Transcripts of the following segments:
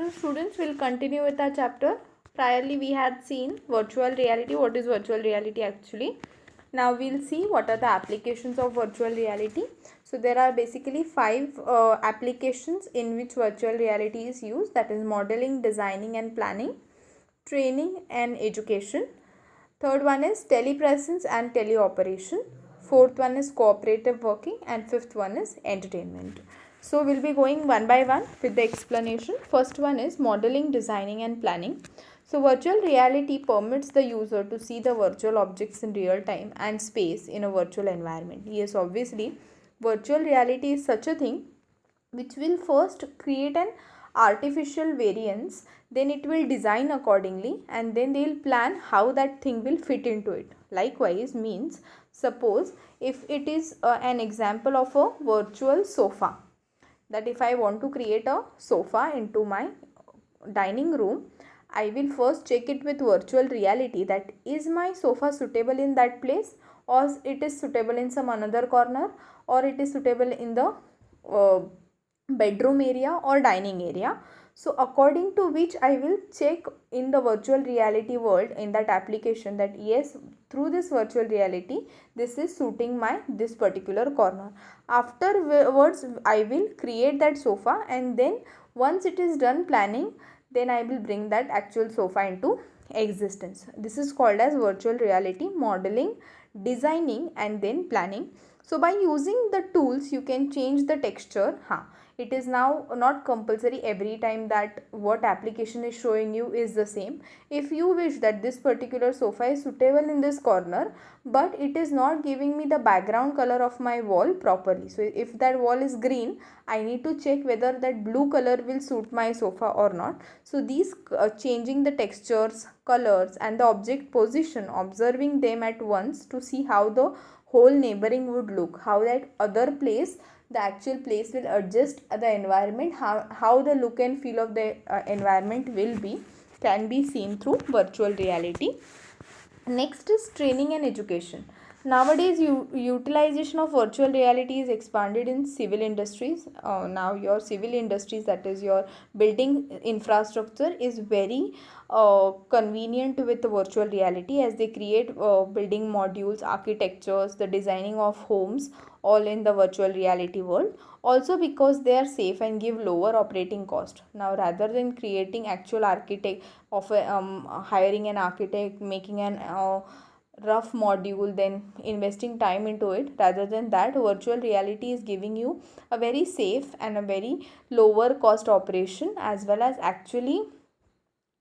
afternoon, students. We'll continue with our chapter. Priorly, we had seen virtual reality. What is virtual reality actually? Now we'll see what are the applications of virtual reality. So there are basically five applications in which virtual reality is used. That is modeling, designing and planning, training and education. Third one is telepresence and teleoperation. Fourth one is cooperative working, and fifth one is entertainment. So we'll be going one by one with the explanation. First one is modeling, designing and planning. So virtual reality permits the user to see the virtual objects in real time and space in a virtual environment. Yes, obviously, virtual reality is such a thing which will first create an artificial variance, then it will design accordingly, and then they'll plan how that thing will fit into it. Likewise means, suppose if it is an example of a virtual sofa, that if I want to create a sofa into my dining room, I will first check it with virtual reality, that is my sofa suitable in that place, or it is suitable in some another corner, or it is suitable in the uh, bedroom area or dining area. So according to which I will check in the virtual reality world, in that application, that yes, through this virtual reality this is suiting my this particular corner. Afterwards I will create that sofa, and then once it is done planning, then I will bring that actual sofa into existence. This is called as virtual reality modeling, designing and then planning. So by using the tools you can change the texture. It is now not compulsory every time that what application is showing you is the same. If you wish that this particular sofa is suitable in this corner, but it is not giving me the background color of my wall properly, so if that wall is green, I need to check whether that blue color will suit my sofa or not. So these changing the textures, colors and the object position, observing them at once to see how the whole neighboring would look, how that other place, the actual place will adjust the environment, how the look and feel of the environment will be, can be seen through virtual reality. Next is training and education. Nowadays, utilization of virtual reality is expanded in civil industries. Now, your civil industries, that is your building infrastructure, is very convenient with the virtual reality, as they create building modules, architectures, the designing of homes, all in the virtual reality world. Also because they are safe and give lower operating cost. Now, rather than creating actual architect of hiring an architect, making an rough module, then investing time into it, rather than that, virtual reality is giving you a very safe and a very lower cost operation, as well as actually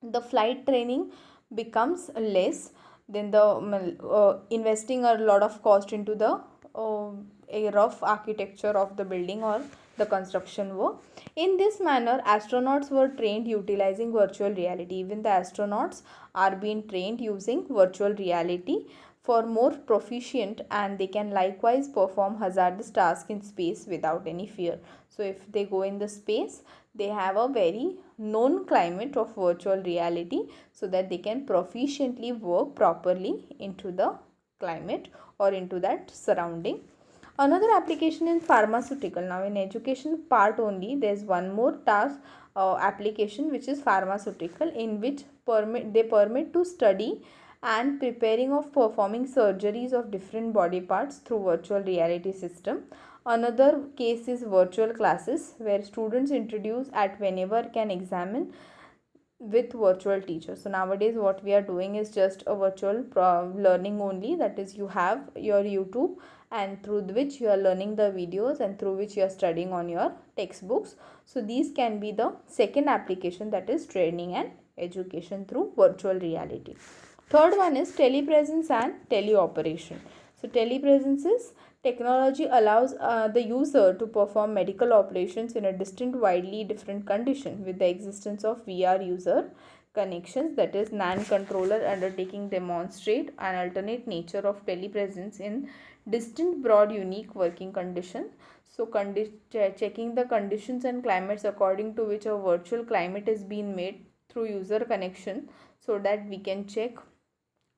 the flight training becomes less than the investing a lot of cost into the a rough architecture of the building or the construction work. In this manner, astronauts were trained utilizing virtual reality. Even the astronauts are being trained using virtual reality for more proficient, and they can likewise perform hazardous tasks in space without any fear. So if they go in the space, they have a very known climate of virtual reality, so that they can proficiently work properly into the climate or into that surrounding. Another application in pharmaceutical. Now in education part only, there is one more task application, which is pharmaceutical, in which they permit to study and preparing of performing surgeries of different body parts through virtual reality system. Another case is virtual classes, where students introduce at whenever can examine with virtual teachers. So nowadays what we are doing is just a virtual learning only, that is you have your YouTube, and through which you are learning the videos and through which you are studying on your textbooks. So these can be the second application, that is training and education through virtual reality. Third one is telepresence and teleoperation. So telepresence is technology allows the user to perform medical operations in a distant, widely different condition with the existence of VR user connections, that is NAN controller undertaking demonstrate an alternate nature of telepresence in distant, broad, unique working condition. So checking the conditions and climates according to which a virtual climate is being made through user connection, so that we can check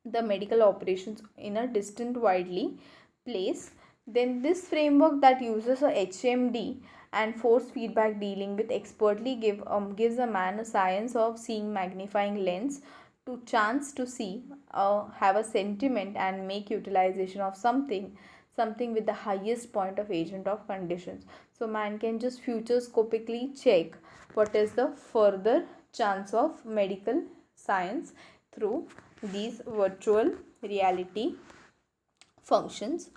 the medical operations in a distant, widely place. Then this framework that uses a HMD and force feedback dealing with expertly gives a man a science of seeing magnifying lens to chance to see, have a sentiment and make utilization of something with the highest point of agent of conditions. So man can just futuroscopically check what is the further chance of medical science through these virtual reality functions.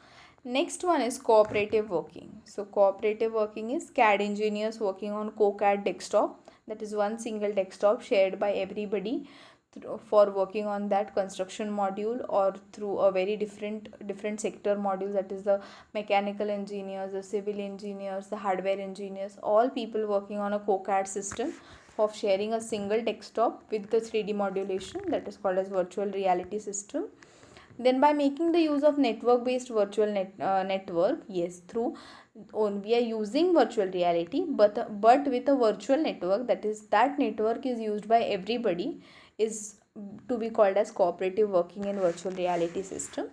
Next one is cooperative working. So cooperative working is CAD engineers working on CoCAD desktop, that is one single desktop shared by everybody for working on that construction module, or through a very different sector module, that is the mechanical engineers, the civil engineers, the hardware engineers, all people working on a CoCAD system of sharing a single desktop with the 3D modulation, that is called as virtual reality system. Then by making the use of network based virtual network, yes, through we are using virtual reality, but with a virtual network, that is that network is used by everybody, is to be called as cooperative working in virtual reality system.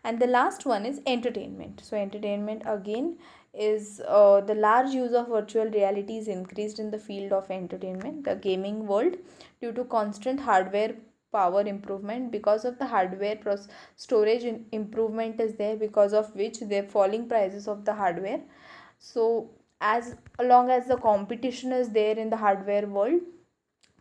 And the last one is entertainment. So entertainment again is the large use of virtual reality is increased in the field of entertainment, the gaming world, due to constant hardware power improvement. Because of the hardware storage improvement is there, because of which the falling prices of the hardware. So as long as the competition is there in the hardware world,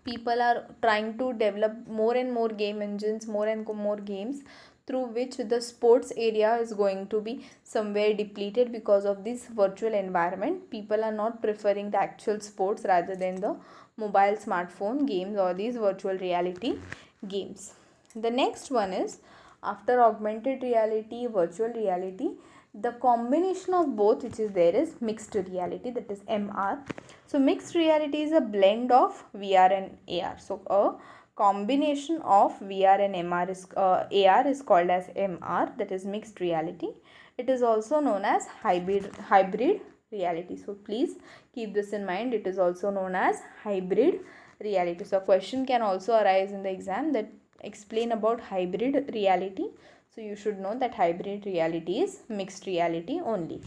people are trying to develop more and more game engines, more and more games, through which the sports area is going to be somewhere depleted. Because of this virtual environment, people are not preferring the actual sports rather than the mobile smartphone games or these virtual reality games. The next one is, after augmented reality, virtual reality, the combination of both which is there is mixed reality, that is MR. So mixed reality is a blend of VR and AR. So a combination of VR and MR is AR is called as MR, that is mixed reality. It is also known as hybrid reality. So please keep this in mind, it is also known as hybrid reality. So a question can also arise in the exam that explain about hybrid reality. So you should know that hybrid reality is mixed reality only.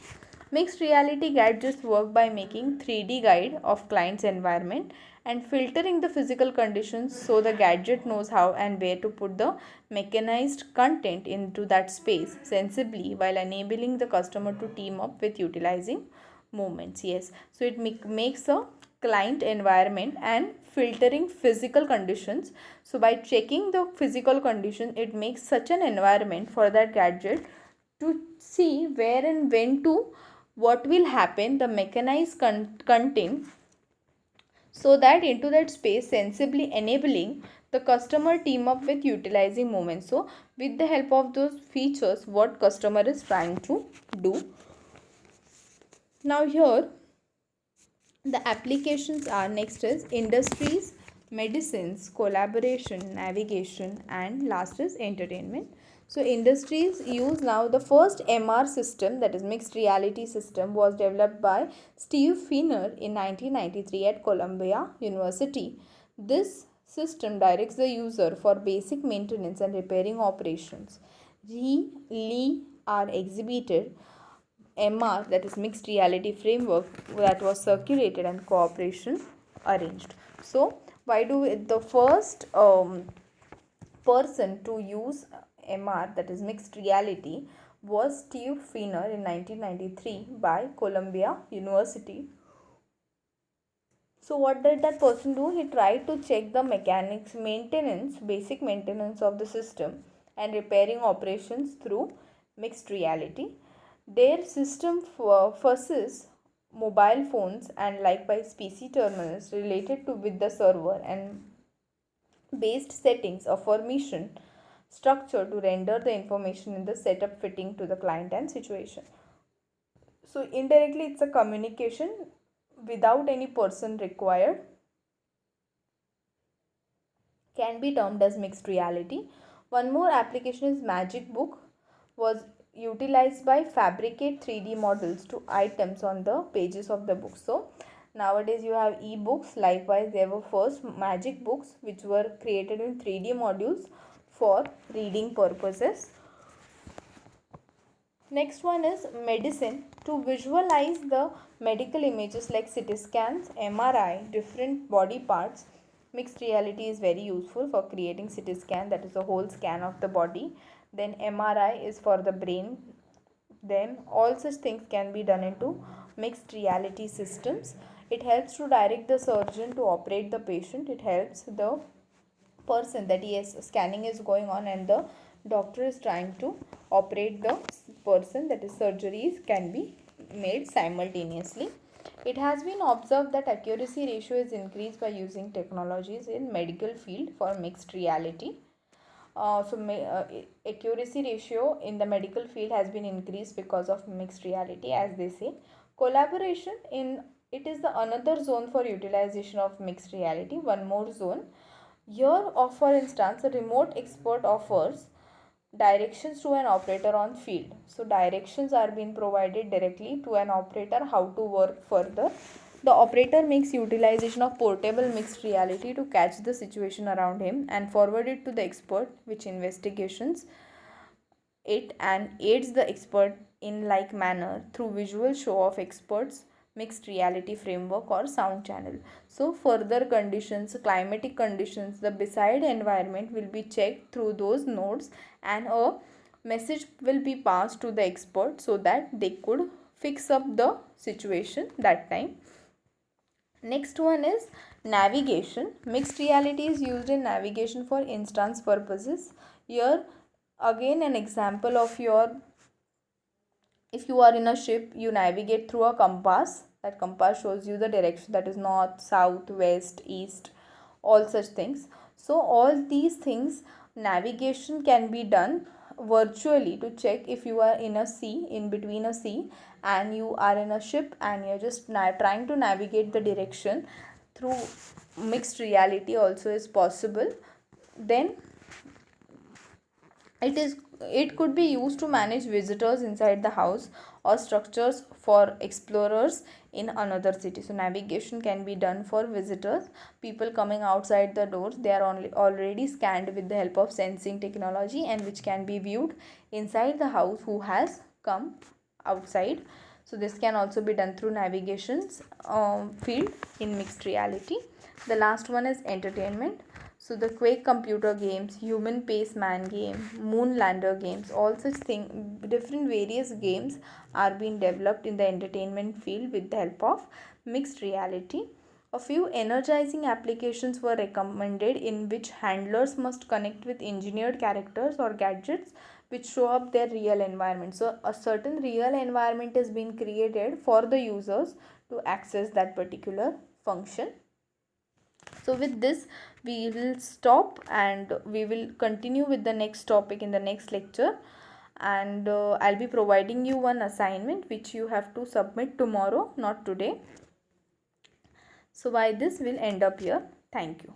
Mixed reality gadgets work by making 3D guide of client's environment and filtering the physical conditions so the gadget knows how and where to put the mechanized content into that space sensibly, while enabling the customer to team up with utilizing movements. Yes, so it makes a client environment and filtering physical conditions. So by checking the physical condition, it makes such an environment for that gadget to see where and when to what will happen, the mechanized content, so that into that space sensibly enabling the customer team up with utilizing movement. So with the help of those features, what customer is trying to do. Now here the applications are, next is industries, medicines, collaboration, navigation, and last is entertainment. So industries use now the first MR system, that is mixed reality system, was developed by Steve Finer in 1993 at Columbia University. This system directs the user for basic maintenance and repairing operations. Lee are exhibited MR, that is mixed reality framework, that was circulated and cooperation arranged. So why do the first person to use MR, that is mixed reality, was Steve Finer in 1993 by Columbia University. So what did that person do? He tried to check the mechanics, maintenance, basic maintenance of the system and repairing operations through mixed reality. Their system fuses mobile phones and likewise PC terminals related to with the server and based settings of formation structure to render the information in the setup fitting to the client and situation. So indirectly it's a communication without any person required, can be termed as mixed reality. One more application is Magic Book, was utilized by fabricate 3D models to items on the pages of the book. So nowadays you have e-books, likewise there were first Magic Books which were created in 3D modules for reading purposes. Next one is medicine. To visualize the medical images like CT scans, MRI, different body parts, mixed reality is very useful for creating CT scan, that is a whole scan of the body. Then MRI is for the brain. Then all such things can be done into mixed reality systems. It helps to direct the surgeon to operate the patient. It helps the person that yes, scanning is going on and the doctor is trying to operate the person, that is surgeries can be made simultaneously. It has been observed that accuracy ratio is increased by using technologies in medical field for mixed reality. Accuracy ratio in the medical field has been increased because of mixed reality, as they say. Collaboration in it is the another zone for utilization of mixed reality. One more zone here, for instance, a remote expert offers directions to an operator on field. So directions are being provided directly to an operator how to work further. The operator makes utilization of portable mixed reality to catch the situation around him and forward it to the expert, which investigations it and aids the expert in like manner through visual show of experts mixed reality framework or sound channel. So further conditions, climatic conditions, the beside environment will be checked through those nodes and a message will be passed to the expert so that they could fix up the situation that time. Next one is navigation. Mixed reality is used in navigation for instance purposes. Here again an example of your, if you are in a ship, you navigate through a compass. That compass shows you the direction, that is north, south, west, east, all such things. So all these things, navigation can be done virtually to check if you are in a sea, in between a sea, and you are in a ship and you're just trying to navigate the direction through mixed reality also is possible. Then it could be used to manage visitors inside the house or structures for explorers in another city. So navigation can be done for visitors, people coming outside the doors. They are only already scanned with the help of sensing technology and which can be viewed inside the house who has come outside. So this can also be done through navigations field in mixed reality. The last one is entertainment. So the Quake computer games, Human Pace Man game, Moonlander games, all such different various games are being developed in the entertainment field with the help of mixed reality. A few energizing applications were recommended in which handlers must connect with engineered characters or gadgets which show up their real environment. So a certain real environment is being created for the users to access that particular function. So with this we will stop and we will continue with the next topic in the next lecture, and I'll be providing you one assignment which you have to submit tomorrow, not today. So by this we'll end up here. Thank you.